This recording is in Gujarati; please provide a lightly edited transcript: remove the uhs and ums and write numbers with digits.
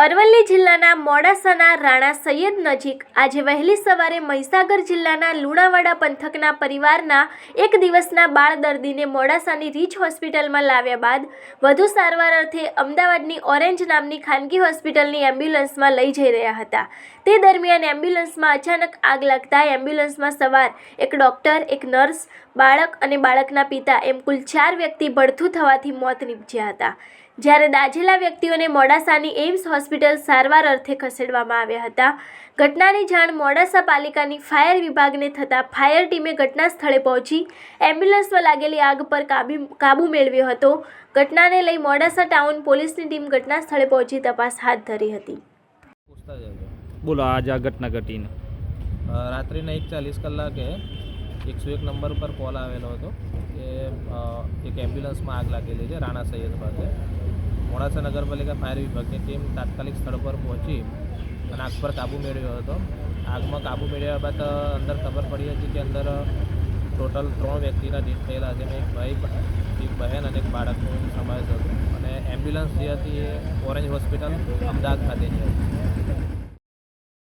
અરવલ્લી જિલ્લાના મોડાસાના રાણા સૈયદ નજીક આજે વહેલી સવારે મહીસાગર જિલ્લાના લુણાવાડા પંથકના પરિવારના એક દિવસના બાળ દર્દીને મોડાસાની રીચ હોસ્પિટલમાં લાવ્યા બાદ વધુ સારવાર અર્થે અમદાવાદની ઓરેન્જ નામની ખાનગી હોસ્પિટલની એમ્બ્યુલન્સમાં લઈ જઈ રહ્યા હતા। તે દરમિયાન એમ્બ્યુલન્સમાં અચાનક આગ લાગતા એમ્બ્યુલન્સમાં સવાર એક ડૉક્ટર, એક નર્સ, બાળક અને બાળકના પિતા એમ કુલ 4 વ્યક્તિ ભડથું થવાથી મોત નીપજ્યા હતા। જ્યારે દાઝેલા વ્યક્તિઓને મોડાસાની એમ્સ હોસ્પિટલ સારવાર અર્થે ખસેડવામાં આવ્યા હતા। ઘટનાની જાણ મોડાસા પાલિકાની ફાયર વિભાગને થતાં ફાયર ટીમે ઘટના સ્થળે પહોંચી એમ્બ્યુલન્સમાં લાગેલી આગ પર કાબૂ મેળવ્યો હતો। ઘટનાને લઈ મોડાસા ટાઉન પોલીસની ટીમ ઘટના સ્થળે પહોંચી તપાસ હાથ ધરી હતી। બોલો, આજ આ ઘટના ઘટીને રાત્રિના 1:40 કલાકે 101 નંબર પર કોલ આવેલો હતો કે એક એમ્બ્યુલન્સમાં આગ લાગેલી છે રાણા સૈયદ પાસે। મોડાસા નગરપાલિકા ફાયર વિભાગની ટીમ તાત્કાલિક સ્થળ પર પહોંચી અને આગ પર કાબૂ મેળવ્યો હતો। આગમાં કાબૂ મેળવ્યા બાદ અંદર ખબર પડી હતી કે અંદર ટોટલ 3 વ્યક્તિના ડેથ થયેલા છે। એક ભાઈ, એક બહેન અને એક બાળકનો સમાવેશ હતો અને એમ્બ્યુલન્સ જે હતી એ ઓરેન્જ હોસ્પિટલ અમદાવાદ ખાતેની હતી।